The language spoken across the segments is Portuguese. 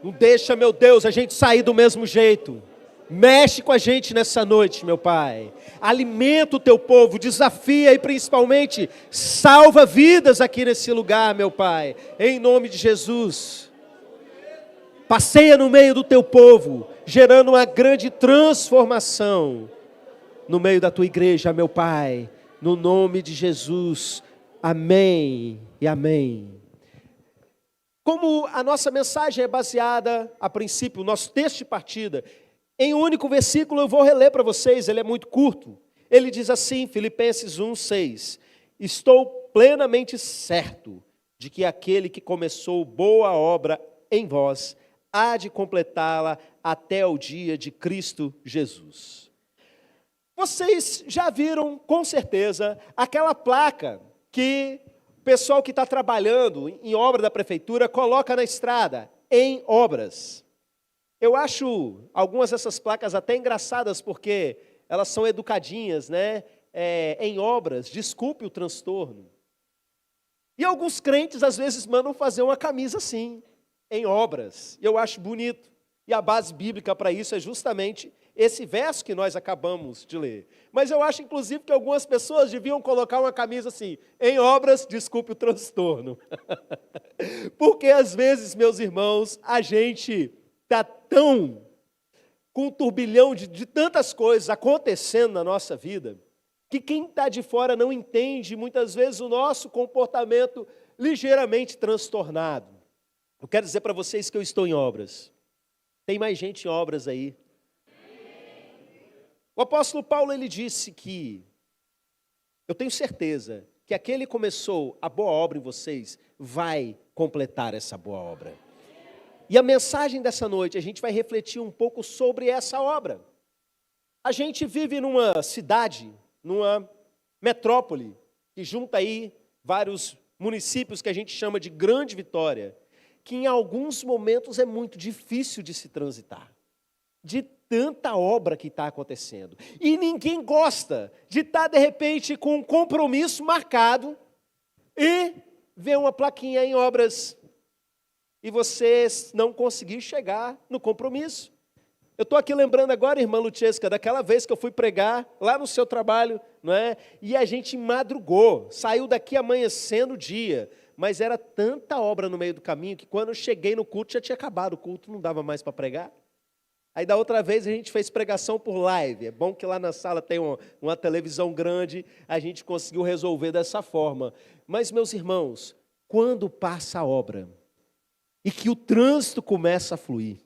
Não deixa, meu Deus, a gente sair do mesmo jeito. Mexe com a gente nessa noite, meu Pai. Alimenta o teu povo, desafia e principalmente salva vidas aqui nesse lugar, meu Pai. Em nome de Jesus. Passeia no meio do teu povo, gerando uma grande transformação no meio da tua igreja, meu Pai. No nome de Jesus. Amém e amém. Como a nossa mensagem é baseada, a princípio, o nosso texto de partida, em um único versículo, eu vou reler para vocês, ele é muito curto. Ele diz assim, Filipenses 1:6: estou plenamente certo de que aquele que começou boa obra em vós, há de completá-la até o dia de Cristo Jesus. Vocês já viram, com certeza, aquela placa que o pessoal que está trabalhando em obra da prefeitura coloca na estrada, em obras. Eu acho algumas dessas placas até engraçadas, porque elas são educadinhas, né? Em obras, desculpe o transtorno. E alguns crentes, às vezes, mandam fazer uma camisa assim, em obras. E eu acho bonito. E a base bíblica para isso é justamente esse verso que nós acabamos de ler. Mas eu acho, inclusive, que algumas pessoas deviam colocar uma camisa assim, em obras, desculpe o transtorno. Porque, às vezes, meus irmãos, a gente está tão com um turbilhão de tantas coisas acontecendo na nossa vida, que quem está de fora não entende, muitas vezes, o nosso comportamento ligeiramente transtornado. Eu quero dizer para vocês que eu estou em obras. Tem mais gente em obras aí. O apóstolo Paulo, ele disse que eu tenho certeza que aquele que começou a boa obra em vocês vai completar essa boa obra. E a mensagem dessa noite, a gente vai refletir um pouco sobre essa obra. A gente vive numa cidade, numa metrópole, que junta aí vários municípios que a gente chama de Grande Vitória, que em alguns momentos é muito difícil de se transitar, de tanta obra que está acontecendo. E ninguém gosta de estar, de repente, com um compromisso marcado e ver uma plaquinha em obras e você não conseguir chegar no compromisso. Eu estou aqui lembrando agora, irmã Lutesca, daquela vez que eu fui pregar lá no seu trabalho, não é? E a gente madrugou, saiu daqui amanhecendo o dia, mas era tanta obra no meio do caminho que quando eu cheguei no culto já tinha acabado o culto, não dava mais para pregar. Aí da outra vez a gente fez pregação por live. É bom que lá na sala tem uma televisão grande, a gente conseguiu resolver dessa forma. Mas, meus irmãos, quando passa a obra e que o trânsito começa a fluir,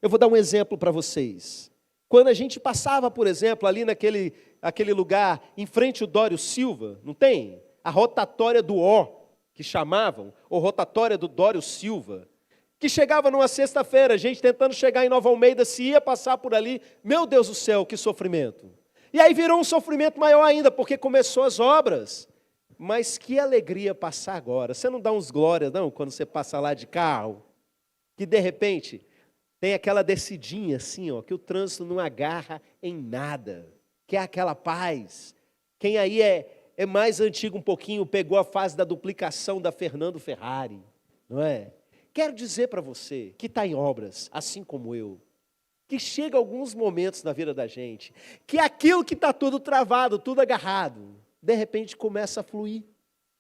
eu vou dar um exemplo para vocês. Quando a gente passava, por exemplo, ali naquele lugar, em frente ao Dório Silva, não tem? A rotatória do O, que chamavam, ou rotatória do Dório Silva, que chegava numa sexta-feira, a gente tentando chegar em Nova Almeida, se ia passar por ali, meu Deus do céu, que sofrimento. E aí virou um sofrimento maior ainda, porque começou as obras. Mas que alegria passar agora. Você não dá uns glórias, não, quando você passa lá de carro? Que de repente tem aquela descidinha assim, ó, que o trânsito não agarra em nada, que é aquela paz. Quem aí é mais antigo um pouquinho, pegou a fase da duplicação da Fernando Ferrari, não é? Quero dizer para você que está em obras, assim como eu, que chega alguns momentos na vida da gente, que aquilo que está tudo travado, tudo agarrado, de repente começa a fluir.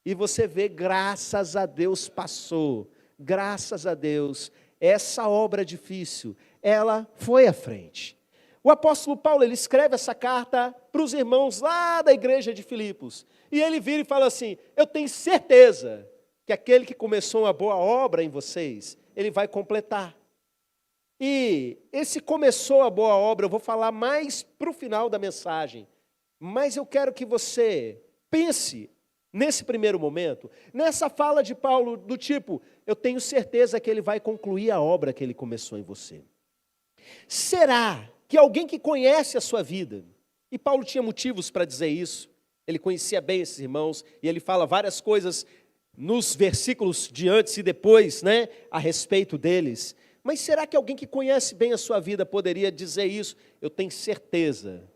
E você vê, graças a Deus passou, graças a Deus, essa obra difícil, ela foi à frente. O apóstolo Paulo, ele escreve essa carta para os irmãos lá da igreja de Filipos. E ele vira e fala assim, eu tenho certeza que aquele que começou uma boa obra em vocês, ele vai completar. E esse começou a boa obra, eu vou falar mais para o final da mensagem, mas eu quero que você pense, nesse primeiro momento, nessa fala de Paulo do tipo, eu tenho certeza que ele vai concluir a obra que ele começou em você. Será que alguém que conhece a sua vida, e Paulo tinha motivos para dizer isso, ele conhecia bem esses irmãos, e ele fala várias coisas nos versículos de antes e depois, né, a respeito deles. Mas será que alguém que conhece bem a sua vida poderia dizer isso? Eu tenho certeza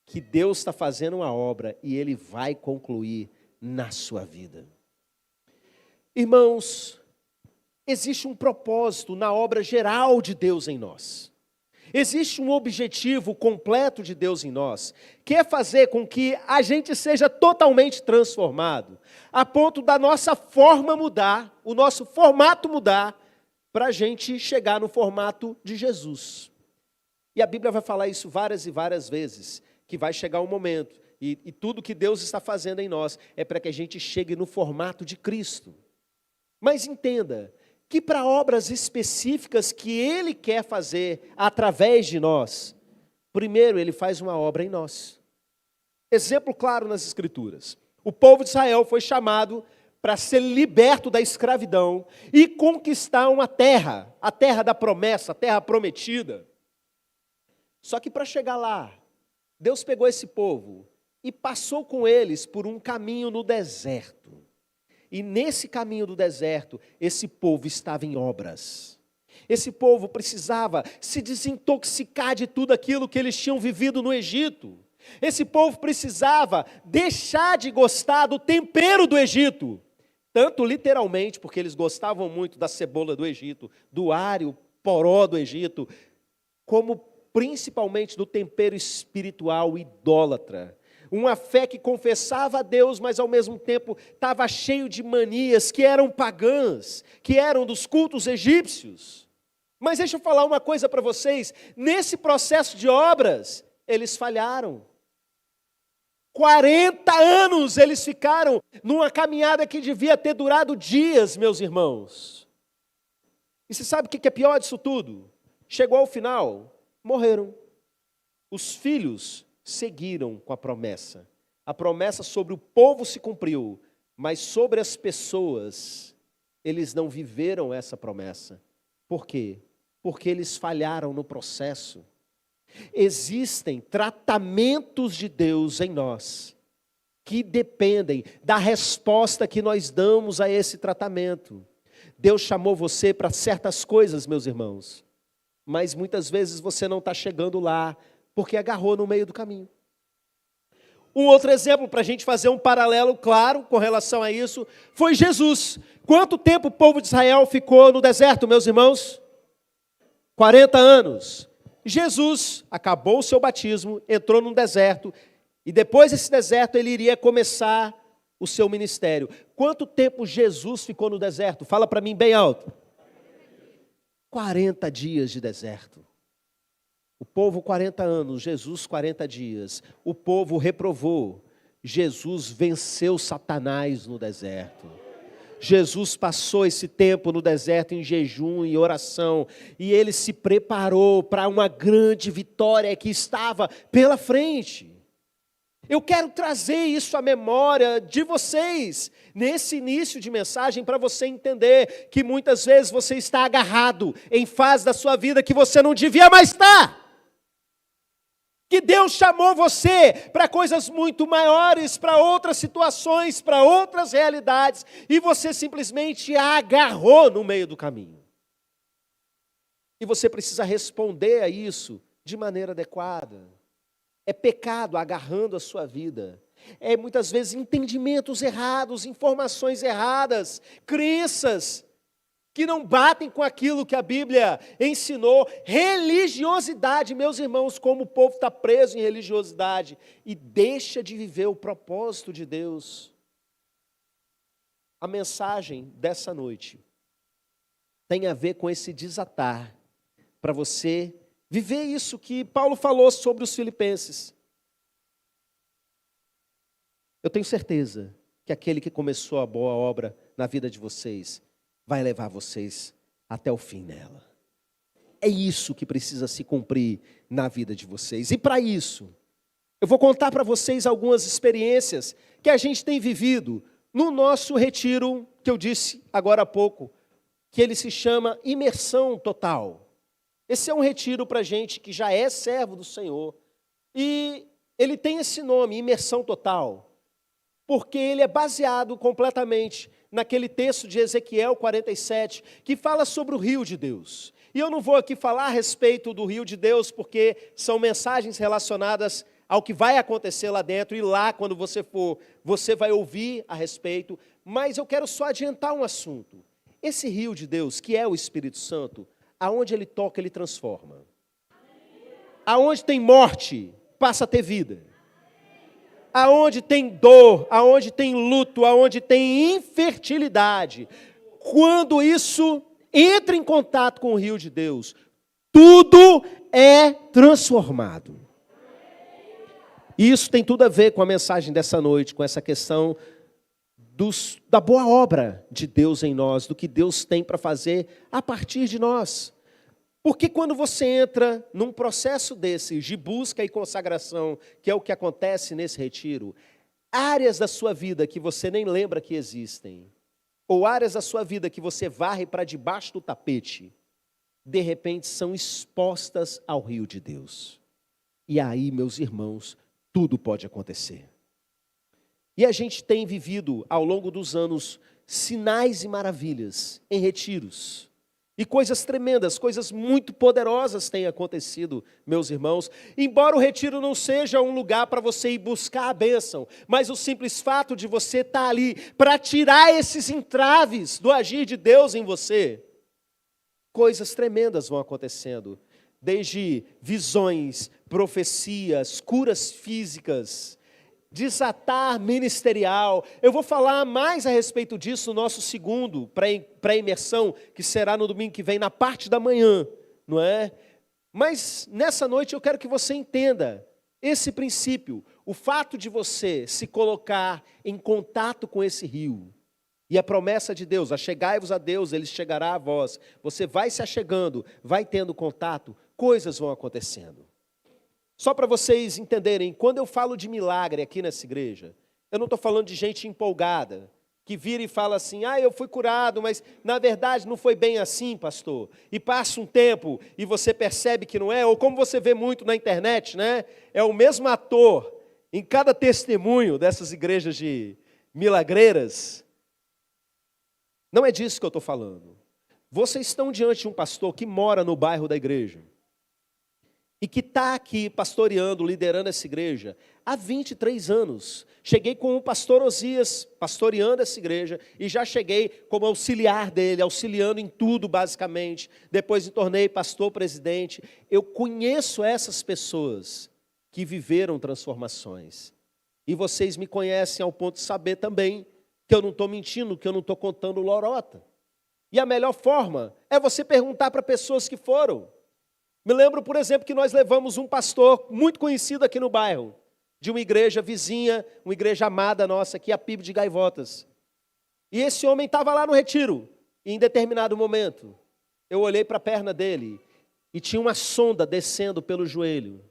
que Deus está fazendo uma obra e Ele vai concluir na sua vida. Irmãos, existe um propósito na obra geral de Deus em nós. Existe um objetivo completo de Deus em nós, que é fazer com que a gente seja totalmente transformado, a ponto da nossa forma mudar, o nosso formato mudar, para a gente chegar no formato de Jesus. E a Bíblia vai falar isso várias e várias vezes, que vai chegar um momento, e tudo que Deus está fazendo em nós é para que a gente chegue no formato de Cristo. Mas entenda que para obras específicas que Ele quer fazer através de nós, primeiro Ele faz uma obra em nós. Exemplo claro nas Escrituras. O povo de Israel foi chamado para ser liberto da escravidão e conquistar uma terra, a terra da promessa, a terra prometida. Só que para chegar lá, Deus pegou esse povo e passou com eles por um caminho no deserto. E nesse caminho do deserto, esse povo estava em obras. Esse povo precisava se desintoxicar de tudo aquilo que eles tinham vivido no Egito. Esse povo precisava deixar de gostar do tempero do Egito. Tanto literalmente, porque eles gostavam muito da cebola do Egito, do alho poró do Egito, como principalmente do tempero espiritual idólatra. Uma fé que confessava a Deus, mas ao mesmo tempo estava cheio de manias que eram pagãs, que eram dos cultos egípcios. Mas deixa eu falar uma coisa para vocês, nesse processo de obras, eles falharam. 40 anos eles ficaram numa caminhada que devia ter durado dias, meus irmãos. E você sabe o que é pior disso tudo? Chegou ao final, morreram. Os filhos seguiram com a promessa. A promessa sobre o povo se cumpriu, mas sobre as pessoas, eles não viveram essa promessa. Por quê? Porque eles falharam no processo. Existem tratamentos de Deus em nós, que dependem da resposta que nós damos a esse tratamento. Deus chamou você para certas coisas, meus irmãos, mas muitas vezes você não está chegando lá, porque agarrou no meio do caminho. Um outro exemplo para a gente fazer um paralelo claro com relação a isso, foi Jesus. Quanto tempo o povo de Israel ficou no deserto, meus irmãos? 40 anos. Jesus acabou o seu batismo, entrou no deserto, e depois desse deserto ele iria começar o seu ministério. Quanto tempo Jesus ficou no deserto? Fala para mim bem alto. 40 dias de deserto. O povo 40 anos, Jesus 40 dias. O povo reprovou. Jesus venceu Satanás no deserto. Jesus passou esse tempo no deserto em jejum e oração. E ele se preparou para uma grande vitória que estava pela frente. Eu quero trazer isso à memória de vocês, nesse início de mensagem, para você entender que muitas vezes você está agarrado em fase da sua vida que você não devia mais estar. Que Deus chamou você para coisas muito maiores, para outras situações, para outras realidades, e você simplesmente agarrou no meio do caminho. E você precisa responder a isso de maneira adequada. É pecado agarrando a sua vida. É muitas vezes entendimentos errados, informações erradas, crenças que não batem com aquilo que a Bíblia ensinou. Religiosidade, meus irmãos, como o povo está preso em religiosidade e deixa de viver o propósito de Deus. A mensagem dessa noite tem a ver com esse desatar, para você viver isso que Paulo falou sobre os filipenses. Eu tenho certeza que aquele que começou a boa obra na vida de vocês vai levar vocês até o fim nela. É isso que precisa se cumprir na vida de vocês. E para isso, eu vou contar para vocês algumas experiências que a gente tem vivido no nosso retiro, que eu disse agora há pouco, que ele se chama Imersão Total. Esse é um retiro para gente que já é servo do Senhor. E ele tem esse nome, Imersão Total, porque ele é baseado completamente naquele texto de Ezequiel 47, que fala sobre o rio de Deus. E eu não vou aqui falar a respeito do rio de Deus, porque são mensagens relacionadas ao que vai acontecer lá dentro, e lá, quando você for, você vai ouvir a respeito, mas eu quero só adiantar um assunto. esse rio de Deus, que é o Espírito Santo, aonde ele toca, ele transforma. Aonde tem morte, passa a ter vida. Aonde tem dor, aonde tem luto, aonde tem infertilidade, quando isso entra em contato com o rio de Deus, tudo é transformado. E isso tem tudo a ver com a mensagem dessa noite, com essa questão da boa obra de Deus em nós, do que Deus tem para fazer a partir de nós. Porque quando você entra num processo desse, de busca e consagração, que é o que acontece nesse retiro, áreas da sua vida que você nem lembra que existem, ou áreas da sua vida que você varre para debaixo do tapete, de repente são expostas ao rio de Deus. E aí, meus irmãos, tudo pode acontecer. E a gente tem vivido, ao longo dos anos, sinais e maravilhas em retiros. E coisas tremendas, coisas muito poderosas têm acontecido, meus irmãos. Embora o retiro não seja um lugar para você ir buscar a bênção, mas o simples fato de você estar ali para tirar esses entraves do agir de Deus em você, coisas tremendas vão acontecendo. Desde visões, profecias, curas físicas, desatar ministerial. Eu vou falar mais a respeito disso no nosso segundo pré-imersão, que será no domingo que vem, na parte da manhã, não é? Mas nessa noite eu quero que você entenda esse princípio, o fato de você se colocar em contato com esse rio, e a promessa de Deus, achegai-vos a Deus, Ele chegará a vós. Você vai se achegando, vai tendo contato, coisas vão acontecendo. Só para vocês entenderem, quando eu falo de milagre aqui nessa igreja, eu não estou falando de gente empolgada, que vira e fala assim, eu fui curado, mas na verdade não foi bem assim, pastor. E passa um tempo e você percebe que não é, ou como você vê muito na internet, né? É o mesmo ator em cada testemunho dessas igrejas de milagreiras. Não é disso que eu estou falando. Vocês estão diante de um pastor que mora no bairro da igreja e que está aqui pastoreando, liderando essa igreja há 23 anos. Cheguei com o pastor Osias pastoreando essa igreja e já cheguei como auxiliar dele, auxiliando em tudo basicamente. Depois me tornei pastor-presidente. Eu conheço essas pessoas que viveram transformações. E vocês me conhecem ao ponto de saber também que eu não estou mentindo, que eu não estou contando lorota. E a melhor forma é você perguntar para pessoas que foram. Me lembro, por exemplo, que nós levamos um pastor muito conhecido aqui no bairro, de uma igreja vizinha, uma igreja amada nossa aqui, a PIB de Gaivotas. E esse homem estava lá no retiro, e em determinado momento, eu olhei para a perna dele, e tinha uma sonda descendo pelo joelho.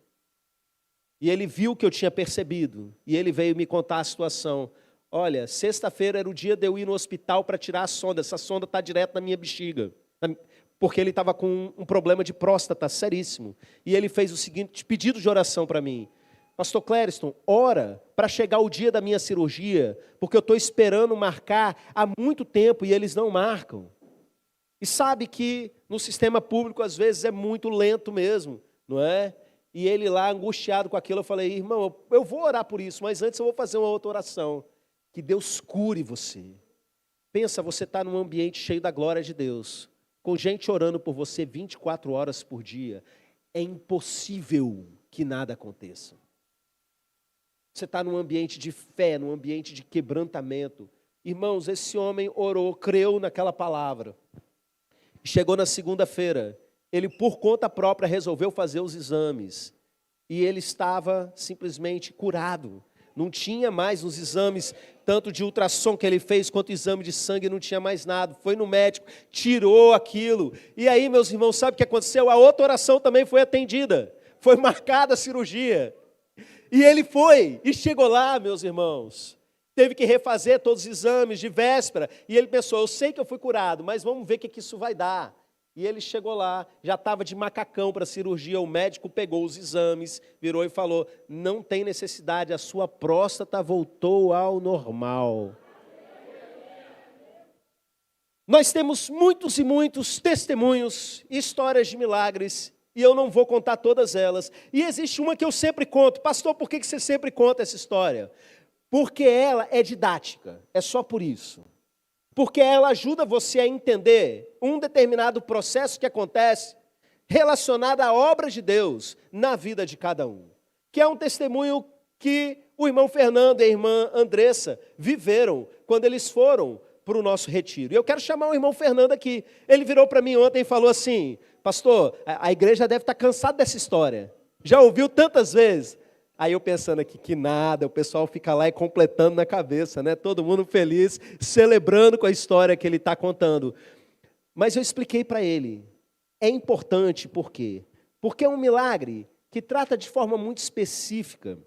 E ele viu que eu tinha percebido, e ele veio me contar a situação. Olha, sexta-feira era o dia de eu ir no hospital para tirar a sonda. Essa sonda está direto na minha bexiga. Porque ele estava com um problema de próstata seríssimo. E ele fez o seguinte pedido de oração para mim. Pastor Clériston, ora para chegar o dia da minha cirurgia, porque eu estou esperando marcar há muito tempo e eles não marcam. E sabe que no sistema público às vezes é muito lento mesmo, não é? E ele lá angustiado com aquilo, eu falei, irmão, eu vou orar por isso, mas antes eu vou fazer uma outra oração. Que Deus cure você. Pensa, você está num ambiente cheio da glória de Deus, com gente orando por você 24 horas por dia. É impossível que nada aconteça. Você está num ambiente de fé, num ambiente de quebrantamento. Irmãos, esse homem orou, creu naquela palavra. Chegou na segunda-feira, ele por conta própria resolveu fazer os exames. E ele estava simplesmente curado. Não tinha mais os exames, tanto de ultrassom que ele fez, quanto exame de sangue, não tinha mais nada. Foi no médico, tirou aquilo. E aí, meus irmãos, sabe o que aconteceu? A outra oração também foi atendida. Foi marcada a cirurgia. E ele foi, e chegou lá, meus irmãos. Teve que refazer todos os exames de véspera. E ele pensou, eu sei que eu fui curado, mas vamos ver o que isso vai dar. E ele chegou lá, já estava de macacão para a cirurgia, o médico pegou os exames, virou e falou, não tem necessidade, a sua próstata voltou ao normal. Nós temos muitos e muitos testemunhos, histórias de milagres, e eu não vou contar todas elas. E existe uma que eu sempre conto. Pastor, por que você sempre conta essa história? Porque ela é didática, é só por isso. porque ela ajuda você a entender um determinado processo que acontece relacionado à obra de Deus na vida de cada um. Que é um testemunho que o irmão Fernando e a irmã Andressa viveram quando eles foram para o nosso retiro. E eu quero chamar o irmão Fernando aqui. Ele virou para mim ontem e falou assim: pastor, a igreja deve estar cansada dessa história. Já ouviu tantas vezes? Aí eu pensando aqui que nada, o pessoal fica lá e completando na cabeça, né? Todo mundo feliz, celebrando com a história que ele está contando. Mas eu expliquei para ele. É importante, por quê? Porque é um milagre que trata de forma muito específica,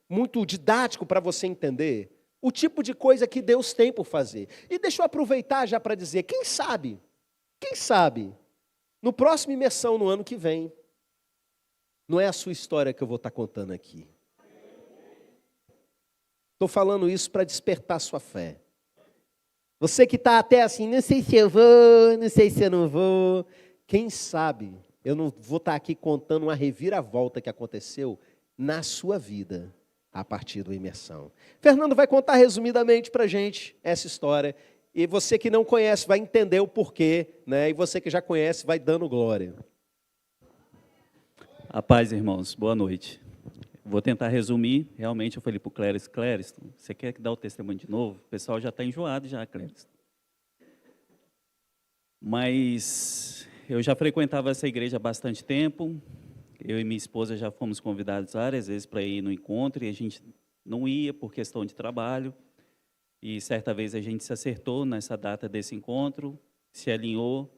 muito didático para você entender o tipo de coisa que Deus tem por fazer. E deixa eu aproveitar já para dizer, quem sabe, no próximo imersão, no ano que vem, não é a sua história que eu vou estar contando aqui. Estou falando isso para despertar sua fé. Você que está até assim, não sei se eu vou, não sei se eu não vou. Quem sabe eu não vou estar aqui contando uma reviravolta que aconteceu na sua vida a partir da imersão. Fernando vai contar resumidamente para a gente essa história. E você que não conhece vai entender o porquê, né? E você que já conhece vai dando glória. A paz, irmãos. Boa noite. Vou tentar resumir. Realmente eu falei para o Clériston, você quer que dá o testemunho de novo? O pessoal já está enjoado já, Clériston. Mas eu já frequentava essa igreja há bastante tempo. Eu e minha esposa já fomos convidados várias vezes para ir no encontro e a gente não ia por questão de trabalho. E certa vez a gente se acertou nessa data desse encontro, se alinhou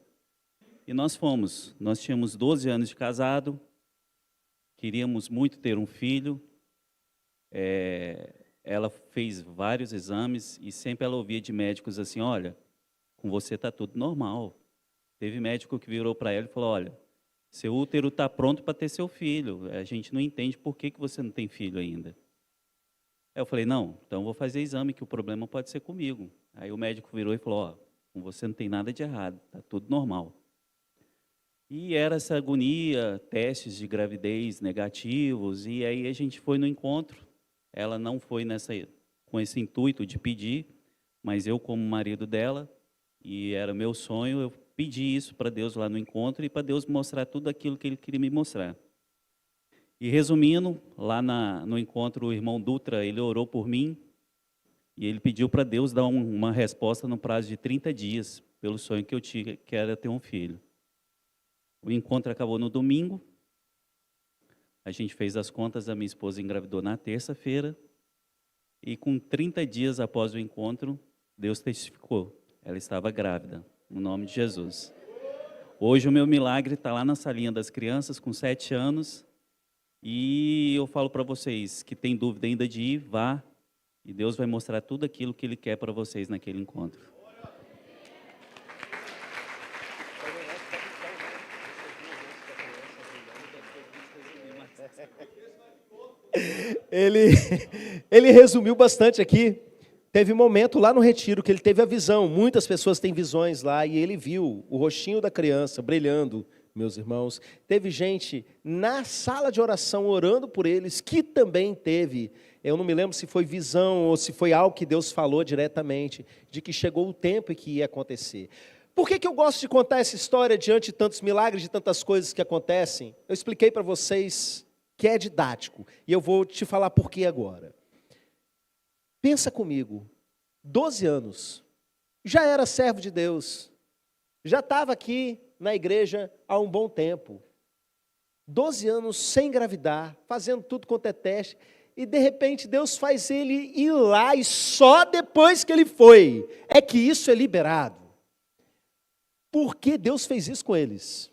e nós fomos. Nós tínhamos 12 anos de casado, queríamos muito ter um filho. Ela fez vários exames e sempre ela ouvia de médicos assim: olha, com você está tudo normal. Teve médico que virou para ela e falou: olha, seu útero está pronto para ter seu filho. A gente não entende por que você não tem filho ainda. Aí eu falei: não, então eu vou fazer exame, que o problema pode ser comigo. Aí o médico virou e falou: ó, com você não tem nada de errado, está tudo normal. E era essa agonia, testes de gravidez negativos, e aí a gente foi no encontro. Ela não foi com esse intuito de pedir, mas eu, como marido dela, e era meu sonho, eu pedi isso para Deus lá no encontro e para Deus mostrar tudo aquilo que Ele queria me mostrar. E resumindo, lá no encontro, o irmão Dutra, ele orou por mim e ele pediu para Deus dar uma resposta no prazo de 30 dias, pelo sonho que eu tinha, que era ter um filho. O encontro acabou no domingo, a gente fez as contas, a minha esposa engravidou na terça-feira e com 30 dias após o encontro, Deus testificou, ela estava grávida. No nome de Jesus. Hoje o meu milagre está lá na salinha das crianças, com 7 anos. E eu falo para vocês que tem dúvida ainda de ir, vá. E Deus vai mostrar tudo aquilo que Ele quer para vocês naquele encontro. Ele resumiu bastante aqui. Teve um momento lá no retiro que ele teve a visão. Muitas pessoas têm visões lá e ele viu o rostinho da criança brilhando, meus irmãos. Teve gente na sala de oração orando por eles que também teve. Eu não me lembro se foi visão ou se foi algo que Deus falou diretamente, de que chegou o tempo e que ia acontecer. Por que eu gosto de contar essa história diante de tantos milagres, de tantas coisas que acontecem? Eu expliquei para vocês que é didático e eu vou te falar por que agora. Pensa comigo, 12 anos, já era servo de Deus, já estava aqui na igreja há um bom tempo, 12 anos sem engravidar, fazendo tudo quanto é teste, e de repente Deus faz ele ir lá, e só depois que ele foi, é que isso é liberado. Por que Deus fez isso com eles?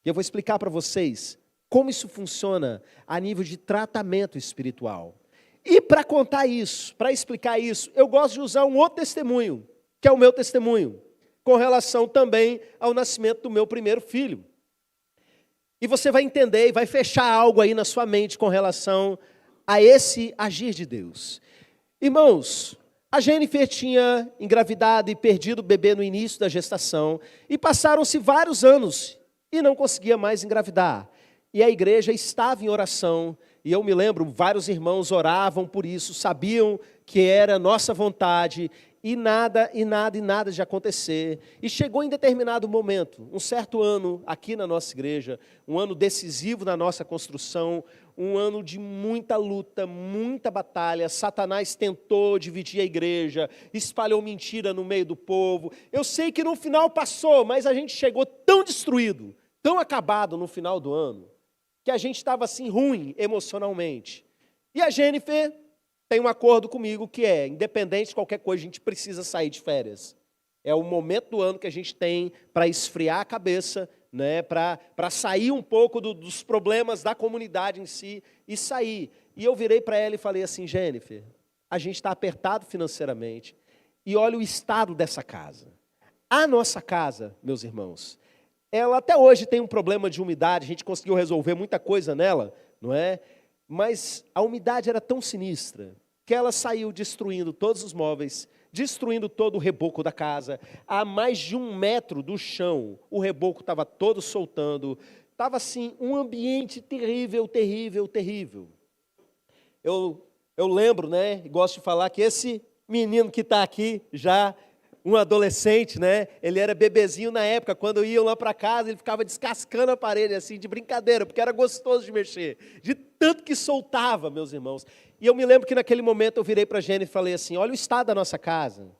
E eu vou explicar para vocês como isso funciona a nível de tratamento espiritual. E para contar isso, para explicar isso, eu gosto de usar um outro testemunho, que é o meu testemunho, com relação também ao nascimento do meu primeiro filho. E você vai entender e vai fechar algo aí na sua mente com relação a esse agir de Deus. Irmãos, a Jennifer tinha engravidado e perdido o bebê no início da gestação, e passaram-se vários anos e não conseguia mais engravidar. E a igreja estava em oração, e eu me lembro, vários irmãos oravam por isso, sabiam que era nossa vontade, E nada de acontecer. E chegou em determinado momento, um certo ano aqui na nossa igreja, um ano decisivo na nossa construção, um ano de muita luta, muita batalha. Satanás tentou dividir a igreja, espalhou mentira no meio do povo. Eu sei que no final passou, mas a gente chegou tão destruído, tão acabado no final do ano, que a gente estava assim ruim emocionalmente. E a Jennifer tem um acordo comigo que é, independente de qualquer coisa, a gente precisa sair de férias. É o momento do ano que a gente tem para esfriar a cabeça, né, para sair um pouco dos problemas da comunidade em si e sair. E eu virei para ela e falei assim, Jennifer, a gente está apertado financeiramente e olha o estado dessa casa. A nossa casa, meus irmãos, ela até hoje tem um problema de umidade, a gente conseguiu resolver muita coisa nela, não é? Mas a umidade era tão sinistra que ela saiu destruindo todos os móveis, destruindo todo o reboco da casa. A mais de 1 metro do chão, o reboco estava todo soltando. Estava assim, um ambiente terrível, terrível, terrível. Eu lembro, né, e gosto de falar que esse menino que está aqui já, um adolescente, né? Ele era bebezinho na época, quando iam lá para casa, ele ficava descascando a parede, assim, de brincadeira, porque era gostoso de mexer, de tanto que soltava, meus irmãos. E eu me lembro que naquele momento eu virei para a Jenny e falei assim, olha o estado da nossa casa.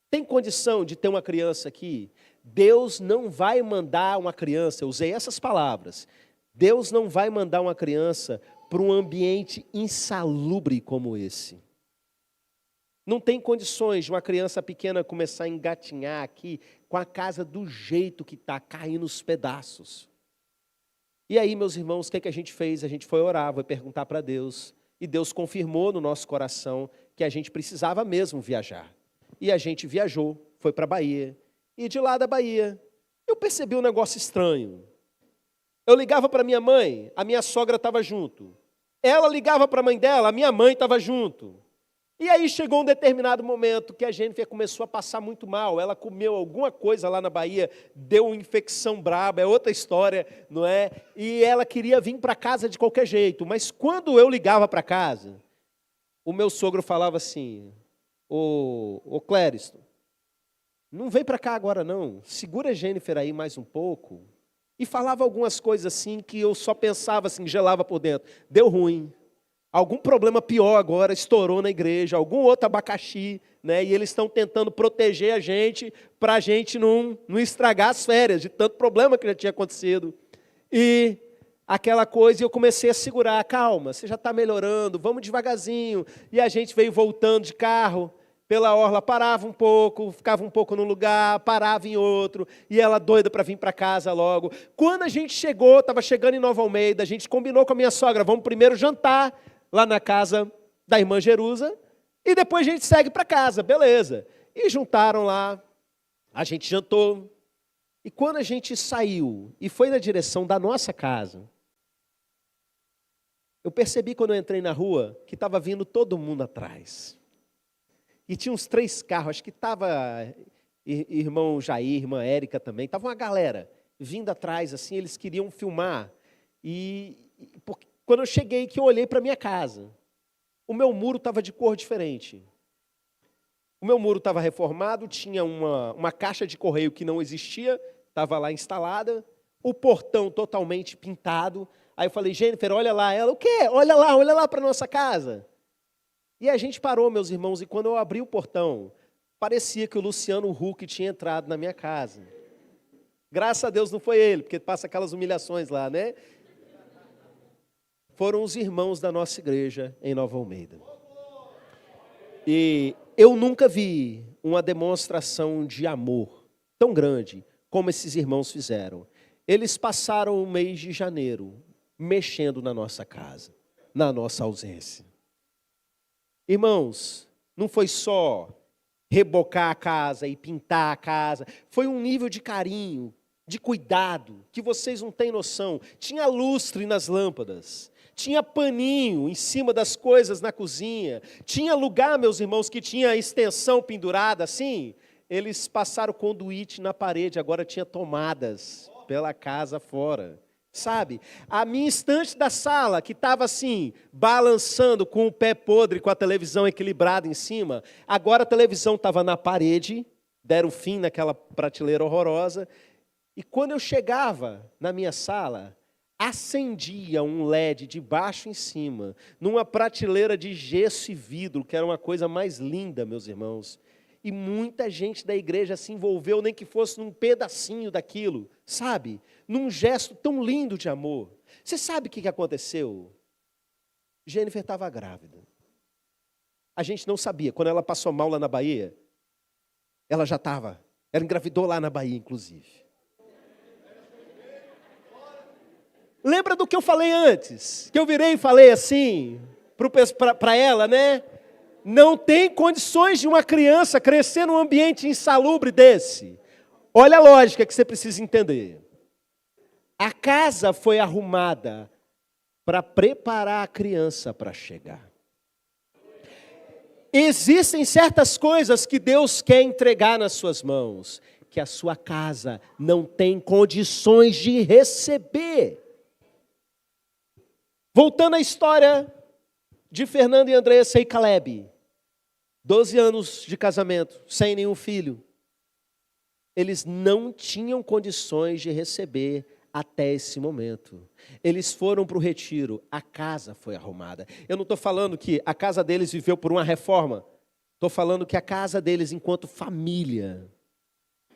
Tem condição de ter uma criança aqui? Deus não vai mandar uma criança, eu usei essas palavras, Deus não vai mandar uma criança para um ambiente insalubre como esse. Não tem condições de uma criança pequena começar a engatinhar aqui com a casa do jeito que está, caindo os pedaços. E aí, meus irmãos, o que a gente fez? A gente foi orar, foi perguntar para Deus. E Deus confirmou no nosso coração que a gente precisava mesmo viajar. E a gente viajou, foi para a Bahia. E de lá da Bahia, eu percebi um negócio estranho. Eu ligava para minha mãe, a minha sogra estava junto. Ela ligava para a mãe dela, a minha mãe estava junto. E aí chegou um determinado momento que a Jennifer começou a passar muito mal. Ela comeu alguma coisa lá na Bahia, deu uma infecção braba, é outra história, não é? E ela queria vir para casa de qualquer jeito. Mas quando eu ligava para casa, o meu sogro falava assim, ô Clériston, não vem para cá agora não, segura a Jennifer aí mais um pouco. E falava algumas coisas assim que eu só pensava assim, gelava por dentro. Deu ruim. Algum problema pior agora estourou na igreja, algum outro abacaxi, né? E eles estão tentando proteger a gente para a gente não estragar as férias, de tanto problema que já tinha acontecido. E aquela coisa, eu comecei a segurar, calma, você já está melhorando, vamos devagarzinho. E a gente veio voltando de carro pela orla, parava um pouco, ficava um pouco num lugar, parava em outro, e ela doida para vir para casa logo. Quando a gente chegou, estava chegando em Nova Almeida, a gente combinou com a minha sogra, vamos primeiro jantar lá na casa da irmã Jerusa, e depois a gente segue para casa, beleza. E juntaram lá, a gente jantou, e quando a gente saiu e foi na direção da nossa casa, eu percebi quando eu entrei na rua que estava vindo todo mundo atrás. E tinha uns 3 carros, acho que estava irmão Jair, irmã Érica também, estava uma galera vindo atrás, assim, eles queriam filmar. Quando eu cheguei, que eu olhei para a minha casa, o meu muro estava de cor diferente. O meu muro estava reformado, tinha uma caixa de correio que não existia, estava lá instalada, o portão totalmente pintado. Aí eu falei, Jennifer, olha lá. Ela, o quê? Olha lá para a nossa casa. E a gente parou, meus irmãos, e quando eu abri o portão, parecia que o Luciano Huck tinha entrado na minha casa. Graças a Deus não foi ele, porque passa aquelas humilhações lá, né? Foram os irmãos da nossa igreja em Nova Almeida. E eu nunca vi uma demonstração de amor tão grande como esses irmãos fizeram. Eles passaram o mês de janeiro mexendo na nossa casa, na nossa ausência. Irmãos, não foi só rebocar a casa e pintar a casa, foi um nível de carinho, de cuidado, que vocês não têm noção. Tinha lustre nas lâmpadas, tinha paninho em cima das coisas na cozinha, tinha lugar, meus irmãos, que tinha extensão pendurada assim, eles passaram conduíte na parede, agora tinha tomadas pela casa fora. sabe? A minha estante da sala, que estava assim, balançando com o pé podre, com a televisão equilibrada em cima, agora a televisão estava na parede, deram fim naquela prateleira horrorosa, e quando eu chegava na minha sala, acendia um LED de baixo em cima, numa prateleira de gesso e vidro, que era uma coisa mais linda, meus irmãos. E muita gente da igreja se envolveu, nem que fosse num pedacinho daquilo, sabe? Num gesto tão lindo de amor. Você sabe o que aconteceu? Jennifer estava grávida. A gente não sabia. Quando ela passou mal lá na Bahia, ela já estava. Ela engravidou lá na Bahia, inclusive. Lembra do que eu falei antes? Que eu virei e falei assim, para ela, né? Não tem condições de uma criança crescer num ambiente insalubre desse. Olha a lógica que você precisa entender. A casa foi arrumada para preparar a criança para chegar. Existem certas coisas que Deus quer entregar nas suas mãos, que a sua casa não tem condições de receber. Voltando à história de Fernando e Andressa e Caleb. 12 anos de casamento, sem nenhum filho. Eles não tinham condições de receber até esse momento. Eles foram para o retiro, a casa foi arrumada. Eu não estou falando que a casa deles viveu por uma reforma. Estou falando que a casa deles, enquanto família,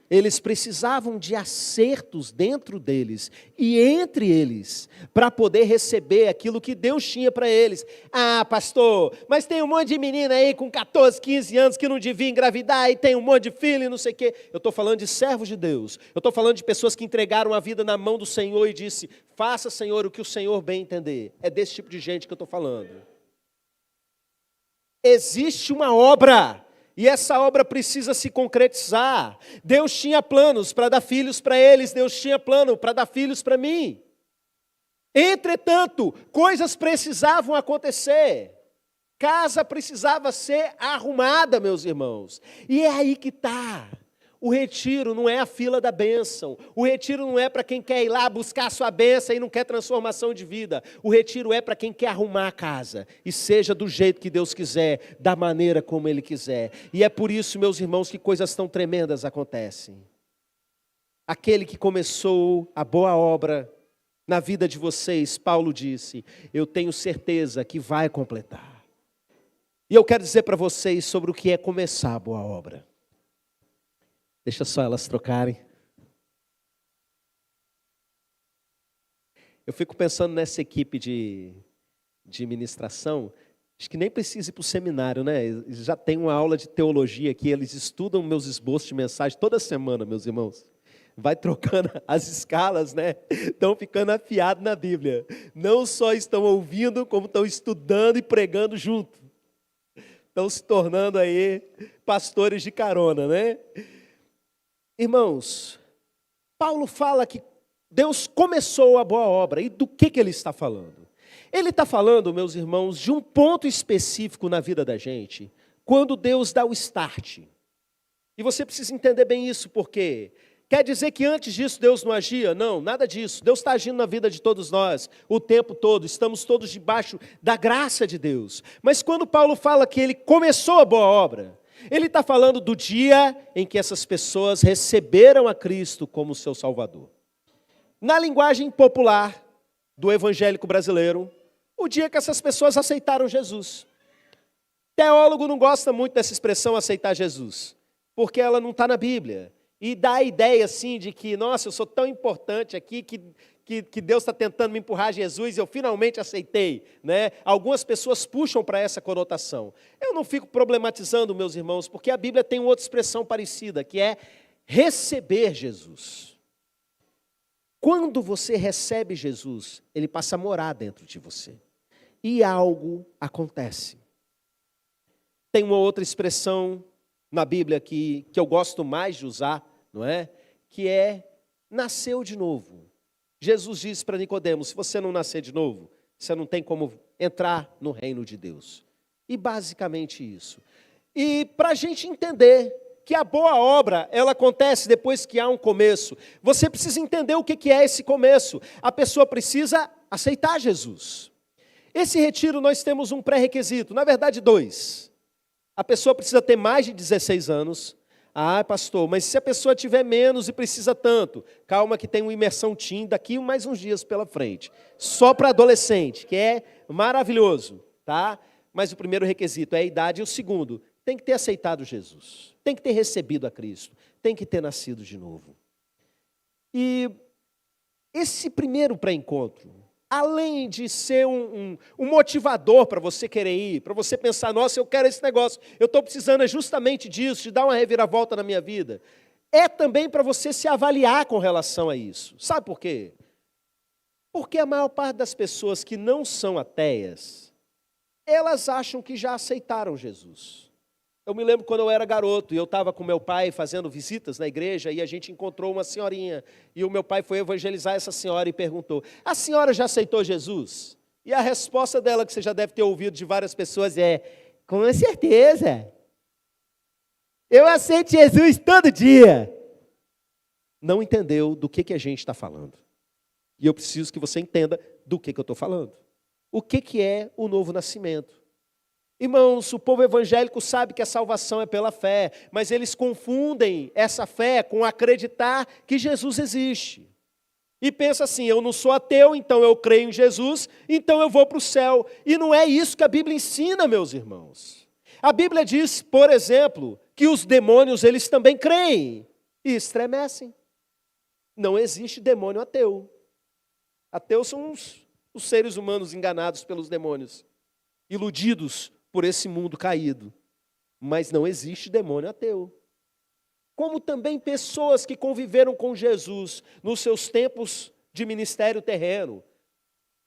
eles precisavam de acertos dentro deles e entre eles, para poder receber aquilo que Deus tinha para eles. Ah, pastor, mas tem um monte de menina aí com 14, 15 anos que não devia engravidar e tem um monte de filho e não sei o quê. Eu estou falando de servos de Deus. Eu estou falando de pessoas que entregaram a vida na mão do Senhor e disse, faça, Senhor, o que o Senhor bem entender. É desse tipo de gente que eu estou falando. Existe uma obra. E essa obra precisa se concretizar. Deus tinha planos para dar filhos para eles, Deus tinha plano para dar filhos para mim. Entretanto, coisas precisavam acontecer. Casa precisava ser arrumada, meus irmãos. E é aí que está. O retiro não é a fila da bênção. O retiro não é para quem quer ir lá buscar a sua bênção e não quer transformação de vida. O retiro é para quem quer arrumar a casa. E seja do jeito que Deus quiser, da maneira como Ele quiser. E é por isso, meus irmãos, que coisas tão tremendas acontecem. Aquele que começou a boa obra na vida de vocês, Paulo disse, eu tenho certeza que vai completar. E eu quero dizer para vocês sobre o que é começar a boa obra. Deixa só elas trocarem. Eu fico pensando nessa equipe de ministração, acho que nem precisa ir para o seminário, né? Eles já tem uma aula de teologia aqui, eles estudam meus esboços de mensagem toda semana, meus irmãos. Vai trocando as escalas, né? Estão ficando afiados na Bíblia. Não só estão ouvindo, como estão estudando e pregando junto. Estão se tornando aí pastores de carona, né? Irmãos, Paulo fala que Deus começou a boa obra. E do que ele está falando? Ele está falando, meus irmãos, de um ponto específico na vida da gente, quando Deus dá o start. E você precisa entender bem isso, porque quer dizer que antes disso Deus não agia? Não, nada disso. Deus está agindo na vida de todos nós, o tempo todo. Estamos todos debaixo da graça de Deus. Mas quando Paulo fala que ele começou a boa obra, ele está falando do dia em que essas pessoas receberam a Cristo como seu Salvador. Na linguagem popular do evangélico brasileiro, o dia que essas pessoas aceitaram Jesus. Teólogo não gosta muito dessa expressão aceitar Jesus, porque ela não está na Bíblia. E dá a ideia assim de que, nossa, eu sou tão importante aqui que Deus está tentando me empurrar a Jesus e eu finalmente aceitei, né? Algumas pessoas puxam para essa conotação. Eu não fico problematizando, meus irmãos, porque a Bíblia tem outra expressão parecida, que é receber Jesus. Quando você recebe Jesus, Ele passa a morar dentro de você. E algo acontece. Tem uma outra expressão na Bíblia que eu gosto mais de usar, não é? Que é nasceu de novo. Jesus disse para Nicodemos, se você não nascer de novo, você não tem como entrar no reino de Deus. E basicamente isso. E para a gente entender que a boa obra, ela acontece depois que há um começo. Você precisa entender o que é esse começo. A pessoa precisa aceitar Jesus. Esse retiro nós temos um pré-requisito, na verdade 2. A pessoa precisa ter mais de 16 anos. Ah, pastor, mas se a pessoa tiver menos e precisa tanto, calma que tem uma imersão teen daqui mais uns dias pela frente. Só para adolescente, que é maravilhoso, tá? Mas o primeiro requisito é a idade e o segundo, tem que ter aceitado Jesus, tem que ter recebido a Cristo, tem que ter nascido de novo. E esse primeiro pré-encontro, além de ser um motivador para você querer ir, para você pensar, nossa, eu quero esse negócio, eu estou precisando justamente disso, de dar uma reviravolta na minha vida, é também para você se avaliar com relação a isso. Sabe por quê? Porque a maior parte das pessoas que não são ateias, elas acham que já aceitaram Jesus. Eu me lembro quando eu era garoto e eu estava com meu pai fazendo visitas na igreja e a gente encontrou uma senhorinha. E o meu pai foi evangelizar essa senhora e perguntou, a senhora já aceitou Jesus? E a resposta dela, que você já deve ter ouvido de várias pessoas, é, com certeza. Eu aceito Jesus todo dia. Não entendeu do que a gente está falando. E eu preciso que você entenda do que eu estou falando. O que é o novo nascimento? Irmãos, o povo evangélico sabe que a salvação é pela fé, mas eles confundem essa fé com acreditar que Jesus existe. E pensa assim, eu não sou ateu, então eu creio em Jesus, então eu vou para o céu. E não é isso que a Bíblia ensina, meus irmãos. A Bíblia diz, por exemplo, que os demônios, eles também creem e estremecem. Não existe demônio ateu. Ateus são os seres humanos enganados pelos demônios, iludidos por esse mundo caído. Mas não existe demônio ateu. Como também pessoas que conviveram com Jesus nos seus tempos de ministério terreno,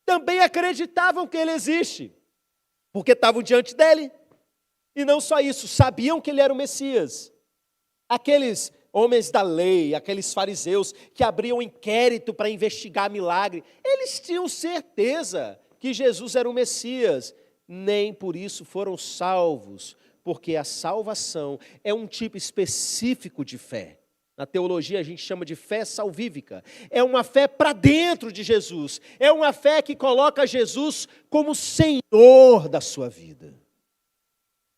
também acreditavam que ele existe, porque estavam diante dele. E não só isso, sabiam que ele era o Messias. Aqueles homens da lei, aqueles fariseus que abriam inquérito para investigar milagre, eles tinham certeza que Jesus era o Messias. Nem por isso foram salvos, porque a salvação é um tipo específico de fé. Na teologia a gente chama de fé salvífica. É uma fé para dentro de Jesus. É uma fé que coloca Jesus como Senhor da sua vida.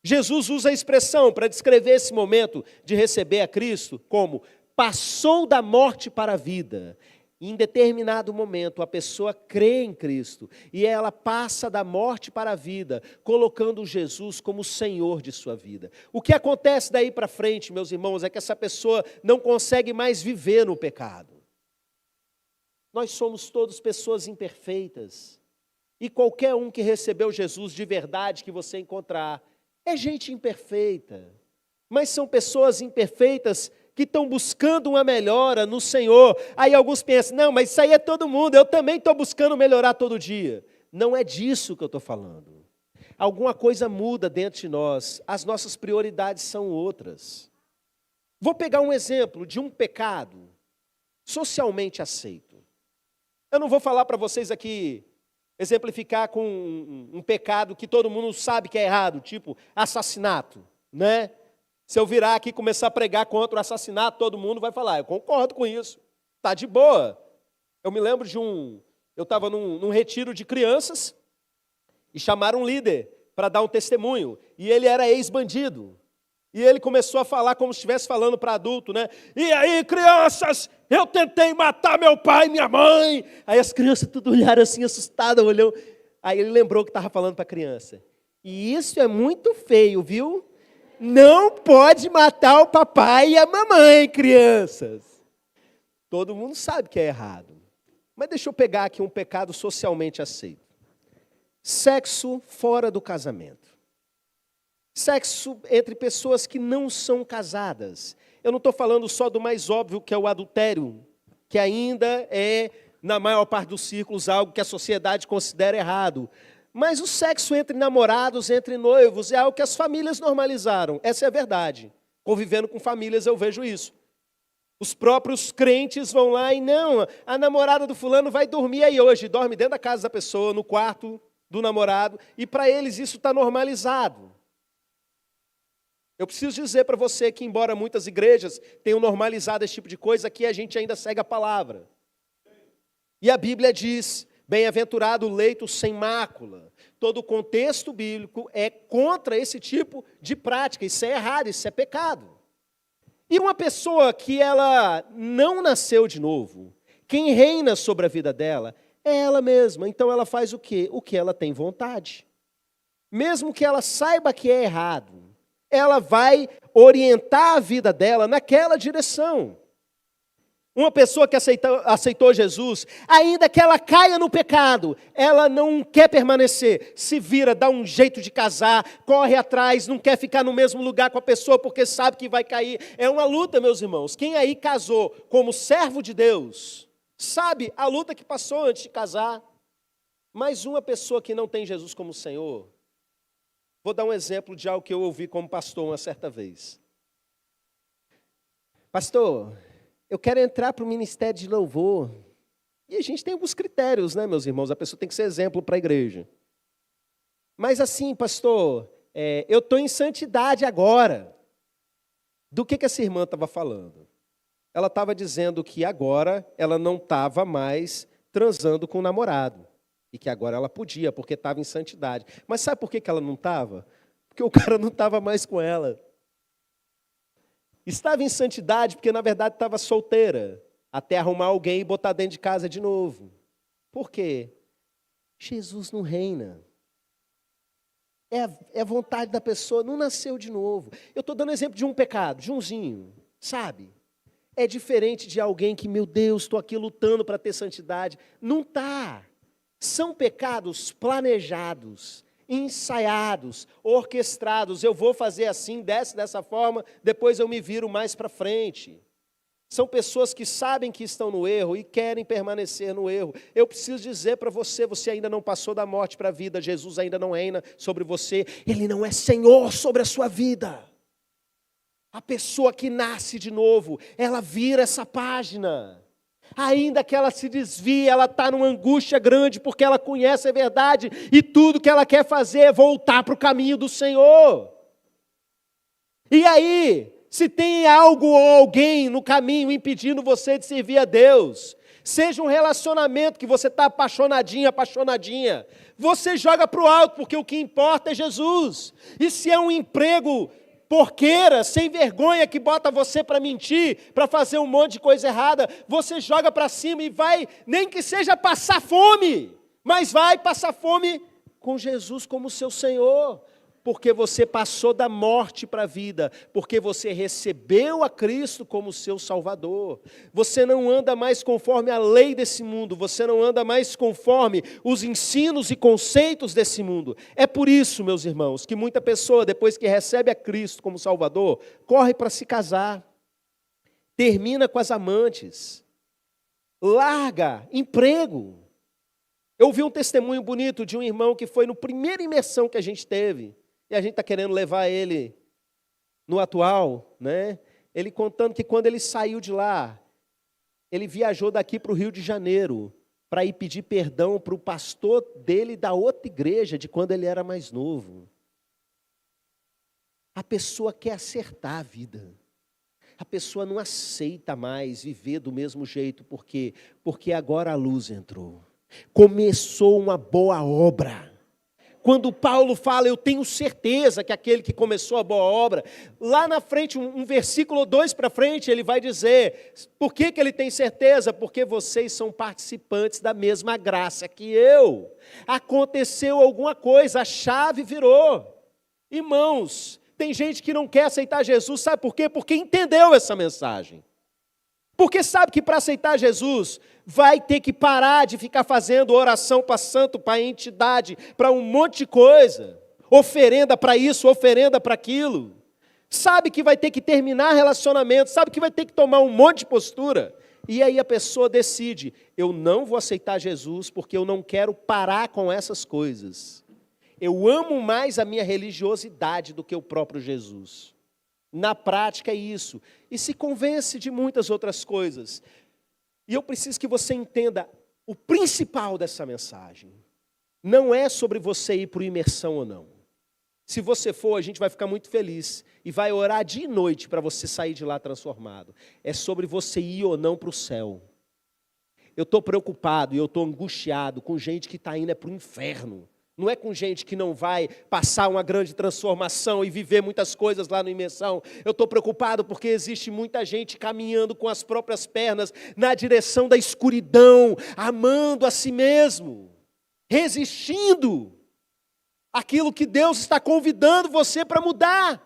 Jesus usa a expressão para descrever esse momento de receber a Cristo como passou da morte para a vida. Em determinado momento, a pessoa crê em Cristo e ela passa da morte para a vida, colocando Jesus como Senhor de sua vida. O que acontece daí para frente, meus irmãos, é que essa pessoa não consegue mais viver no pecado. Nós somos todos pessoas imperfeitas. E qualquer um que recebeu Jesus de verdade que você encontrar, é gente imperfeita. Mas são pessoas imperfeitas que estão buscando uma melhora no Senhor. Aí alguns pensam, não, mas isso aí é todo mundo, eu também estou buscando melhorar todo dia. Não é disso que eu estou falando. Alguma coisa muda dentro de nós, as nossas prioridades são outras. Vou pegar um exemplo de um pecado socialmente aceito. Eu não vou falar para vocês aqui, exemplificar com um pecado que todo mundo sabe que é errado, tipo assassinato, né? Se eu virar aqui e começar a pregar contra o assassinato, todo mundo vai falar, eu concordo com isso, está de boa. Eu me lembro eu estava num retiro de crianças e chamaram um líder para dar um testemunho, e ele era ex-bandido. E ele começou a falar como se estivesse falando para adulto, né? E aí, crianças, eu tentei matar meu pai e minha mãe. Aí as crianças tudo olharam assim, assustadas, olhou. Aí ele lembrou que estava falando para a criança. E isso é muito feio, viu? Não pode matar o papai e a mamãe, crianças. Todo mundo sabe que é errado. Mas deixa eu pegar aqui um pecado socialmente aceito. Sexo fora do casamento. Sexo entre pessoas que não são casadas. Eu não estou falando só do mais óbvio, que é o adultério, que ainda é, na maior parte dos círculos, algo que a sociedade considera errado. Mas o sexo entre namorados, entre noivos, é algo que as famílias normalizaram. Essa é a verdade. Convivendo com famílias eu vejo isso. Os próprios crentes vão lá e não, a namorada do fulano vai dormir aí hoje. Dorme dentro da casa da pessoa, no quarto do namorado. E para eles isso está normalizado. Eu preciso dizer para você que, embora muitas igrejas tenham normalizado esse tipo de coisa, aqui a gente ainda segue a palavra. E a Bíblia diz, bem-aventurado o leito sem mácula. Todo o contexto bíblico é contra esse tipo de prática. Isso é errado, isso é pecado. E uma pessoa que ela não nasceu de novo, quem reina sobre a vida dela é ela mesma. Então ela faz o quê? O que ela tem vontade. Mesmo que ela saiba que é errado, ela vai orientar a vida dela naquela direção. Uma pessoa que aceitou Jesus, ainda que ela caia no pecado, ela não quer permanecer, se vira, dá um jeito de casar, corre atrás, não quer ficar no mesmo lugar com a pessoa porque sabe que vai cair. É uma luta, meus irmãos. Quem aí casou como servo de Deus, sabe a luta que passou antes de casar. Mas uma pessoa que não tem Jesus como Senhor, vou dar um exemplo de algo que eu ouvi como pastor uma certa vez. Pastor, eu quero entrar para o ministério de louvor. E a gente tem alguns critérios, né, meus irmãos? A pessoa tem que ser exemplo para a igreja. Mas assim, pastor, eu estou em santidade agora. Do que essa irmã estava falando? Ela estava dizendo que agora ela não estava mais transando com o namorado. E que agora ela podia, porque estava em santidade. Mas sabe por que ela não estava? Porque o cara não estava mais com ela. Estava em santidade porque, na verdade, estava solteira, até arrumar alguém e botar dentro de casa de novo. Por quê? Jesus não reina. É a vontade da pessoa, não nasceu de novo. Eu estou dando exemplo de um pecado, de umzinho, sabe? É diferente de alguém que, meu Deus, estou aqui lutando para ter santidade. Não está. São pecados planejados, ensaiados, orquestrados. Eu vou fazer assim, dessa forma, depois eu me viro mais para frente. São pessoas que sabem que estão no erro e querem permanecer no erro. Eu preciso dizer para você, você ainda não passou da morte para a vida, Jesus ainda não reina sobre você, Ele não é Senhor sobre a sua vida. A pessoa que nasce de novo, ela vira essa página. Ainda que ela se desvie, ela está numa angústia grande, porque ela conhece a verdade, e tudo que ela quer fazer é voltar para o caminho do Senhor. E aí, se tem algo ou alguém no caminho impedindo você de servir a Deus, seja um relacionamento que você está apaixonadinha, você joga para o alto, porque o que importa é Jesus. E se é um emprego porqueira, sem vergonha, que bota você para mentir, para fazer um monte de coisa errada, você joga para cima e vai, nem que seja passar fome, mas vai passar fome com Jesus como seu Senhor, porque você passou da morte para a vida, porque você recebeu a Cristo como seu Salvador. Você não anda mais conforme a lei desse mundo, você não anda mais conforme os ensinos e conceitos desse mundo. É por isso, meus irmãos, que muita pessoa, depois que recebe a Cristo como Salvador, corre para se casar, termina com as amantes, larga emprego. Eu vi um testemunho bonito de um irmão que foi no primeira imersão que a gente teve, e a gente está querendo levar ele no atual, né? Ele contando que quando ele saiu de lá, ele viajou daqui para o Rio de Janeiro para ir pedir perdão para o pastor dele da outra igreja, de quando ele era mais novo. A pessoa quer acertar a vida. A pessoa não aceita mais viver do mesmo jeito. Por quê? Porque agora a luz entrou. Começou uma boa obra. Quando Paulo fala, eu tenho certeza que aquele que começou a boa obra, lá na frente, um versículo ou dois para frente, ele vai dizer, por que ele tem certeza? Porque vocês são participantes da mesma graça que eu. Aconteceu alguma coisa, a chave virou. Irmãos, tem gente que não quer aceitar Jesus, sabe por quê? Porque entendeu essa mensagem. Porque sabe que para aceitar Jesus, vai ter que parar de ficar fazendo oração para santo, para entidade, para um monte de coisa. Oferenda para isso, oferenda para aquilo. Sabe que vai ter que terminar relacionamento, sabe que vai ter que tomar um monte de postura. E aí a pessoa decide, eu não vou aceitar Jesus porque eu não quero parar com essas coisas. Eu amo mais a minha religiosidade do que o próprio Jesus. Na prática é isso. E se convence de muitas outras coisas. E eu preciso que você entenda o principal dessa mensagem. Não é sobre você ir para a imersão ou não. Se você for, a gente vai ficar muito feliz e vai orar dia e noite para você sair de lá transformado. É sobre você ir ou não para o céu. Eu estou preocupado e eu estou angustiado com gente que está indo para o inferno. Não é com gente que não vai passar uma grande transformação e viver muitas coisas lá no imersão. Eu estou preocupado porque existe muita gente caminhando com as próprias pernas na direção da escuridão, amando a si mesmo, resistindo àquilo que Deus está convidando você para mudar.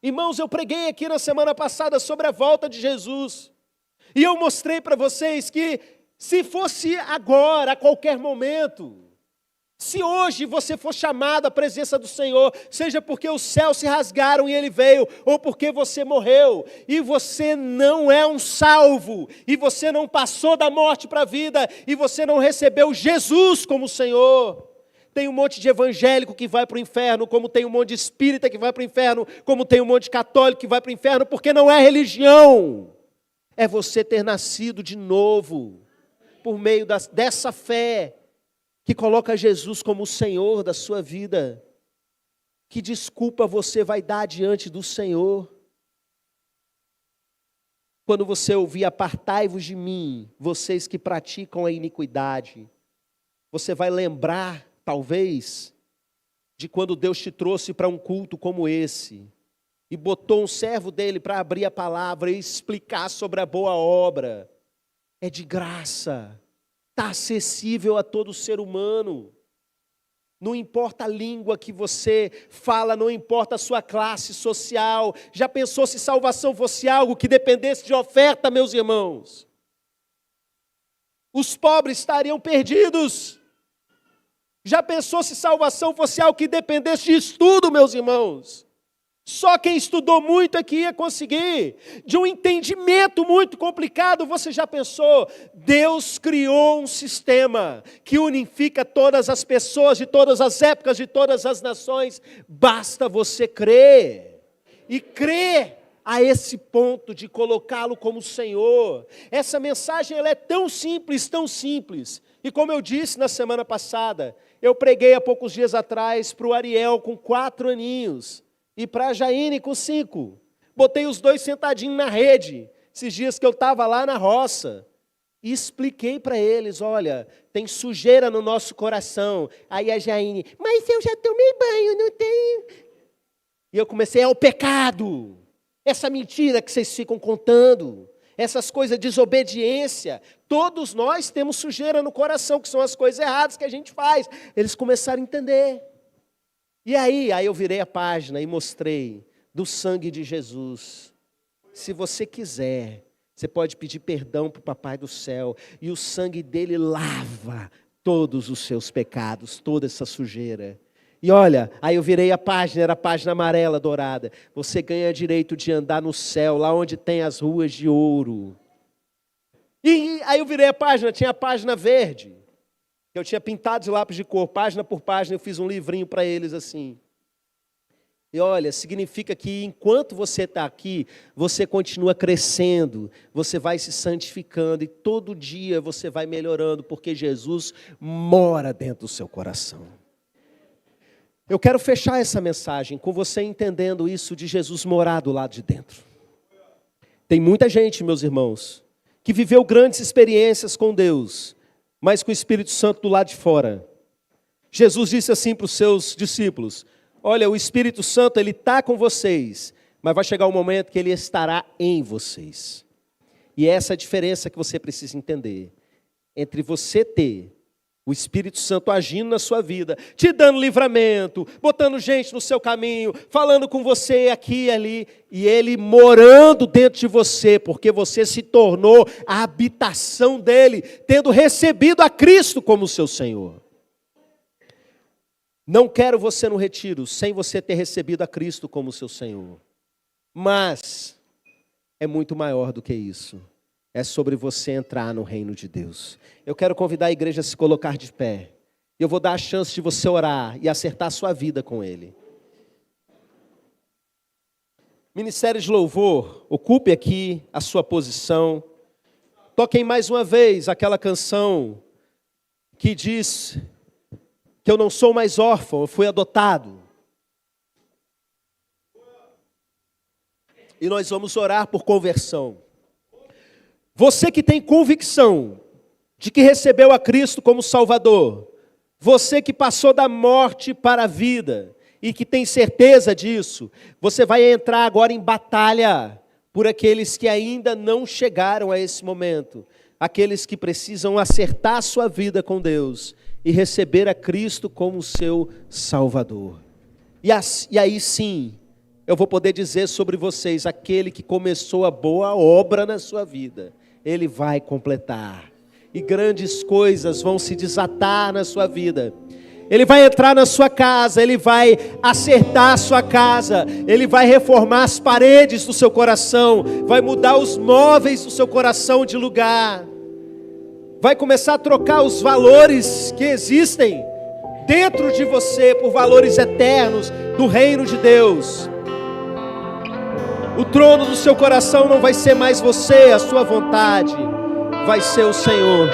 Irmãos, eu preguei aqui na semana passada sobre a volta de Jesus. E eu mostrei para vocês que se fosse agora, a qualquer momento, se hoje você for chamado à presença do Senhor, seja porque os céus se rasgaram e Ele veio, ou porque você morreu, e você não é um salvo, e você não passou da morte para a vida, e você não recebeu Jesus como Senhor. Tem um monte de evangélico que vai para o inferno, como tem um monte de espírita que vai para o inferno, como tem um monte de católico que vai para o inferno, porque não é religião. É você ter nascido de novo, por meio dessa fé, que coloca Jesus como o Senhor da sua vida. Que desculpa você vai dar diante do Senhor? Quando você ouvir, apartai-vos de mim, vocês que praticam a iniquidade, você vai lembrar, talvez, de quando Deus te trouxe para um culto como esse, e botou um servo dele para abrir a palavra e explicar sobre a boa obra. É de graça, está acessível a todo ser humano. Não importa a língua que você fala, não importa a sua classe social. Já pensou se salvação fosse algo que dependesse de oferta, meus irmãos? Os pobres estariam perdidos. Já pensou se salvação fosse algo que dependesse de estudo, meus irmãos? Só quem estudou muito é que ia conseguir. De um entendimento muito complicado, você já pensou? Deus criou um sistema que unifica todas as pessoas de todas as épocas, de todas as nações. Basta você crer. E crer a esse ponto de colocá-lo como Senhor. Essa mensagem ela é tão simples, tão simples. E como eu disse na semana passada, eu preguei há poucos dias atrás para o Ariel com 4 aninhos. E para a Jaine com 5. Botei os 2 sentadinhos na rede, esses dias que eu estava lá na roça. E expliquei para eles, olha, tem sujeira no nosso coração. Aí a Jaine, mas eu já tomei banho, não tenho. E eu comecei, é o pecado. Essa mentira que vocês ficam contando. Essas coisas de desobediência. Todos nós temos sujeira no coração, que são as coisas erradas que a gente faz. Eles começaram a entender. E aí eu virei a página e mostrei do sangue de Jesus. Se você quiser, você pode pedir perdão para o Papai do Céu. E o sangue dele lava todos os seus pecados, toda essa sujeira. E olha, aí eu virei a página, era a página amarela, dourada. Você ganha direito de andar no céu, lá onde tem as ruas de ouro. E aí eu virei a página, tinha a página verde. Eu tinha pintado de lápis de cor, página por página, eu fiz um livrinho para eles assim. E olha, significa que enquanto você está aqui, você continua crescendo, você vai se santificando e todo dia você vai melhorando, porque Jesus mora dentro do seu coração. Eu quero fechar essa mensagem com você entendendo isso de Jesus morar do lado de dentro. Tem muita gente, meus irmãos, que viveu grandes experiências com Deus, mas com o Espírito Santo do lado de fora. Jesus disse assim para os seus discípulos, olha, o Espírito Santo, ele está com vocês, mas vai chegar um momento que ele estará em vocês. E é essa a diferença que você precisa entender, entre você ter o Espírito Santo agindo na sua vida, te dando livramento, botando gente no seu caminho, falando com você aqui e ali, e Ele morando dentro de você, porque você se tornou a habitação dEle, tendo recebido a Cristo como seu Senhor. Não quero você no retiro, sem você ter recebido a Cristo como seu Senhor. Mas é muito maior do que isso. É sobre você entrar no reino de Deus. Eu quero convidar a igreja a se colocar de pé. Eu vou dar a chance de você orar e acertar a sua vida com Ele. Ministério de Louvor, ocupe aqui a sua posição. Toquem mais uma vez aquela canção que diz que eu não sou mais órfão, eu fui adotado. E nós vamos orar por conversão. Você que tem convicção de que recebeu a Cristo como Salvador, você que passou da morte para a vida e que tem certeza disso, você vai entrar agora em batalha por aqueles que ainda não chegaram a esse momento, aqueles que precisam acertar a sua vida com Deus e receber a Cristo como seu Salvador. E aí sim, eu vou poder dizer sobre vocês, aquele que começou a boa obra na sua vida, ele vai completar. E grandes coisas vão se desatar na sua vida. Ele vai entrar na sua casa, ele vai acertar a sua casa, ele vai reformar as paredes do seu coração, vai mudar os móveis do seu coração de lugar, vai começar a trocar os valores que existem dentro de você por valores eternos do reino de Deus. O trono do seu coração não vai ser mais você, a sua vontade, vai ser o Senhor.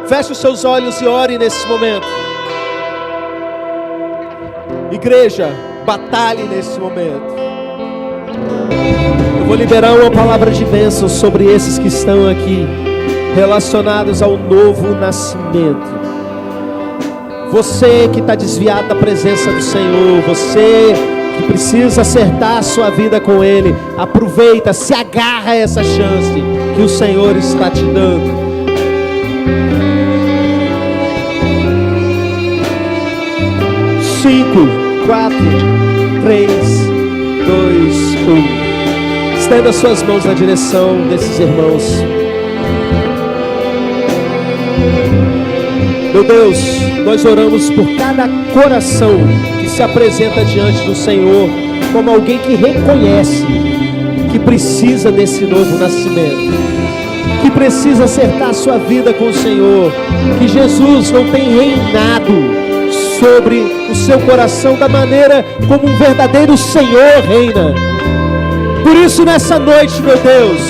Feche os seus olhos e ore nesse momento. Igreja, batalhe nesse momento. Eu vou liberar uma palavra de bênção sobre esses que estão aqui, relacionados ao novo nascimento. Você que está desviado da presença do Senhor, você que precisa acertar a sua vida com Ele, aproveita, se agarra a essa chance que o Senhor está te dando. Cinco, 4, 3, 2, 1. Estenda suas mãos na direção desses irmãos. Meu Deus, nós oramos por cada coração que se apresenta diante do Senhor como alguém que reconhece que precisa desse novo nascimento, que precisa acertar a sua vida com o Senhor, que Jesus não tem reinado sobre o seu coração da maneira como um verdadeiro Senhor reina. Por isso nessa noite, meu Deus,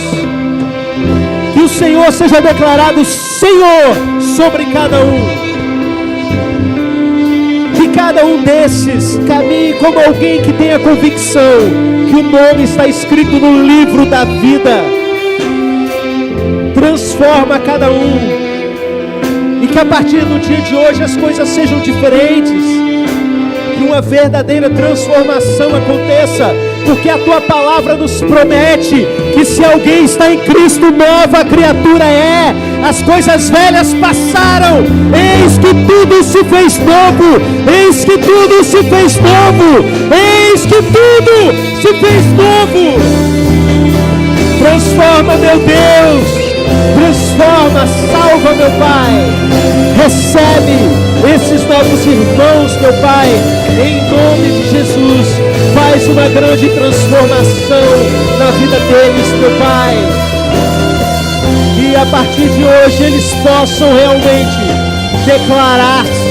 que o Senhor seja declarado Senhor sobre cada um, que cada um desses caminhe como alguém que tenha convicção que o nome está escrito no livro da vida. Transforma cada um, e que a partir do dia de hoje as coisas sejam diferentes, que uma verdadeira transformação aconteça, porque a Tua palavra nos promete que se alguém está em Cristo, nova criatura é. As coisas velhas passaram, eis que tudo se fez novo, eis que tudo se fez novo, eis que tudo se fez novo. Transforma, meu Deus, transforma, salva, meu Pai. Recebe esses novos irmãos, meu Pai, em nome de Jesus. Faz uma grande transformação na vida deles, meu Pai. E a partir de hoje eles possam realmente declarar-se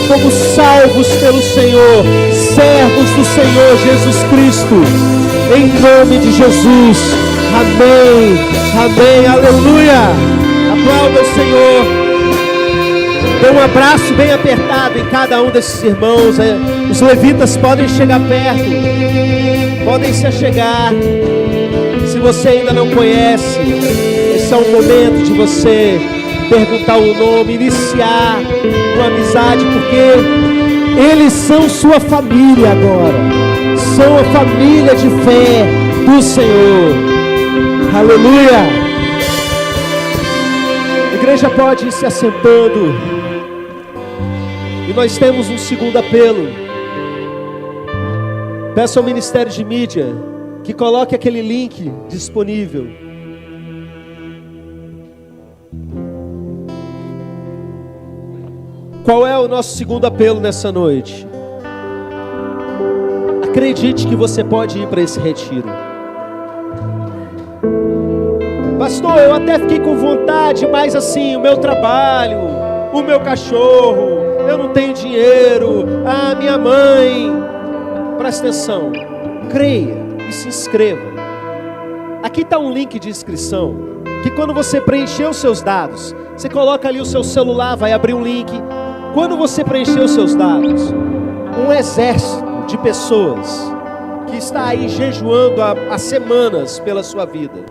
como salvos pelo Senhor, servos do Senhor Jesus Cristo. Em nome de Jesus. Amém, amém, aleluia. Aplauda o Senhor. Dê um abraço bem apertado em cada um desses irmãos. Os levitas podem chegar perto, podem se achegar. Se você ainda não conhece, esse é o momento de você perguntar o nome, iniciar uma amizade, porque eles são sua família agora, são a família de fé do Senhor. Aleluia. A igreja pode ir se assentando. E nós temos um segundo apelo. Peço ao Ministério de Mídia que coloque aquele link disponível. Qual é o nosso segundo apelo nessa noite? Acredite que você pode ir para esse retiro. Pastor, eu até fiquei com vontade, mas assim, o meu trabalho, o meu cachorro, eu não tenho dinheiro, a minha mãe. Presta atenção, creia e se inscreva. Aqui está um link de inscrição, que quando você preencher os seus dados, você coloca ali o seu celular, vai abrir um link, Quando você preencher os seus dados, um exército de pessoas que está aí jejuando há semanas pela sua vida,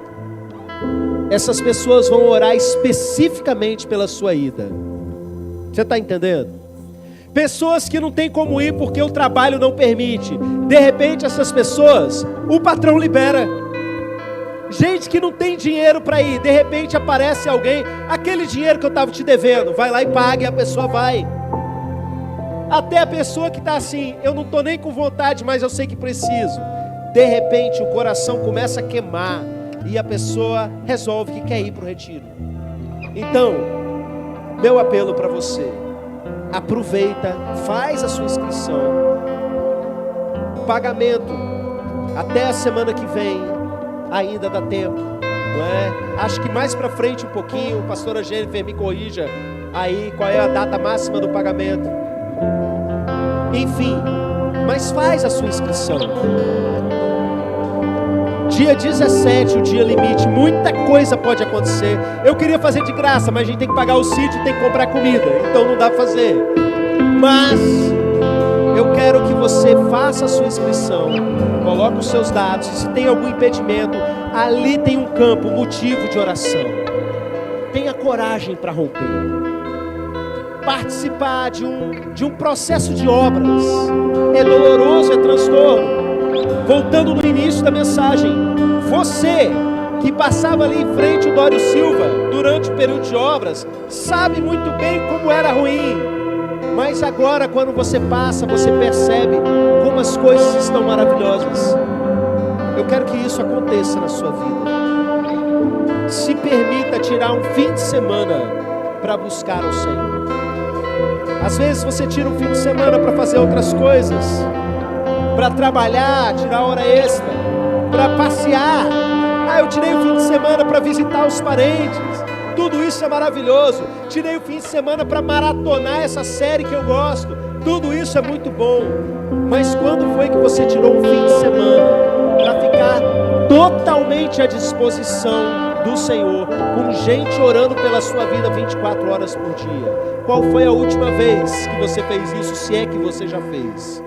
essas pessoas vão orar especificamente pela sua ida. Você está entendendo? Pessoas que não tem como ir porque o trabalho não permite. De repente essas pessoas, o patrão libera. Gente que não tem dinheiro para ir, de repente aparece alguém, aquele dinheiro que eu estava te devendo, vai lá e paga, e a pessoa vai. Até a pessoa que está assim, eu não estou nem com vontade, mas eu sei que preciso. De repente o coração começa a queimar e a pessoa resolve que quer ir para o retiro. Então, meu apelo para você, aproveita, faz a sua inscrição. Pagamento até a semana que vem, ainda dá tempo, não é? Acho que mais para frente um pouquinho, pastora Jennifer me corrija aí qual é a data máxima do pagamento. Enfim, mas faz a sua inscrição. Dia 17, o dia limite, muita coisa pode acontecer. Eu queria fazer de graça, mas a gente tem que pagar o sítio, tem que comprar comida, então não dá para fazer. Mas eu quero que você faça a sua inscrição, coloque os seus dados, e se tem algum impedimento, ali tem um campo, motivo de oração. Tenha coragem para romper. Participar de um processo de obras é doloroso, é transtorno. Voltando no início da mensagem, você que passava ali em frente o Dório Silva durante o período de obras, sabe muito bem como era ruim, mas agora quando você passa, você percebe como as coisas estão maravilhosas. Eu quero que isso aconteça na sua vida. Se permita tirar um fim de semana para buscar o Senhor. Às vezes você tira um fim de semana para fazer outras coisas, para trabalhar, tirar hora extra, para passear. Eu tirei o fim de semana para visitar os parentes. Tudo isso é maravilhoso. Tirei o fim de semana para maratonar essa série que eu gosto. Tudo isso é muito bom. Mas quando foi que você tirou um fim de semana para ficar totalmente à disposição do Senhor, com gente orando pela sua vida 24 horas por dia? Qual foi a última vez que você fez isso, se é que você já fez?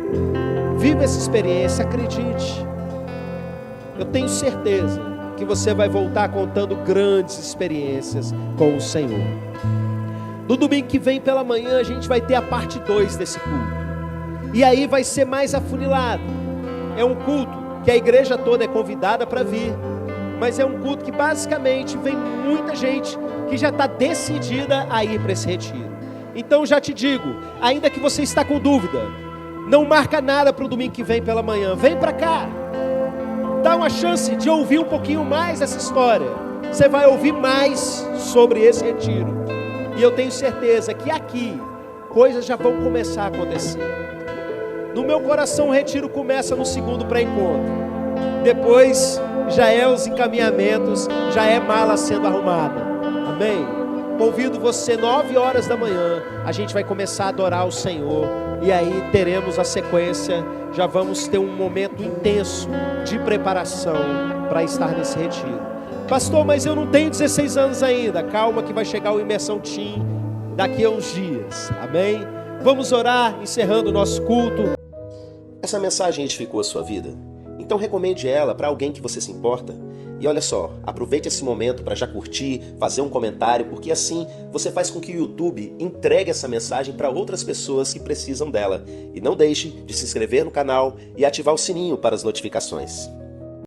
Viva essa experiência, acredite. Eu tenho certeza que você vai voltar contando grandes experiências com o Senhor. No domingo que vem pela manhã a gente vai ter a parte 2 desse culto. E aí vai ser mais afunilado. É um culto que a igreja toda é convidada para vir. Mas é um culto que basicamente vem muita gente que já está decidida a ir para esse retiro. Então já te digo, ainda que você está com dúvida, não marca nada para o domingo que vem pela manhã. Vem para cá. Dá uma chance de ouvir um pouquinho mais essa história. Você vai ouvir mais sobre esse retiro. E eu tenho certeza que aqui coisas já vão começar a acontecer. No meu coração o retiro começa no segundo pré-encontro. Depois já é os encaminhamentos, já é mala sendo arrumada. Amém? Convido você 9 horas da manhã. A gente vai começar a adorar o Senhor. E aí teremos a sequência. Já vamos ter um momento intenso de preparação para estar nesse retiro. Pastor, mas eu não tenho 16 anos ainda. Calma que vai chegar o Imersão Team daqui a uns dias. Amém? Vamos orar, encerrando o nosso culto. Essa mensagem edificou a sua vida? Então recomende ela para alguém que você se importa. E olha só, aproveite esse momento para já curtir, fazer um comentário, porque assim você faz com que o YouTube entregue essa mensagem para outras pessoas que precisam dela. E não deixe de se inscrever no canal e ativar o sininho para as notificações.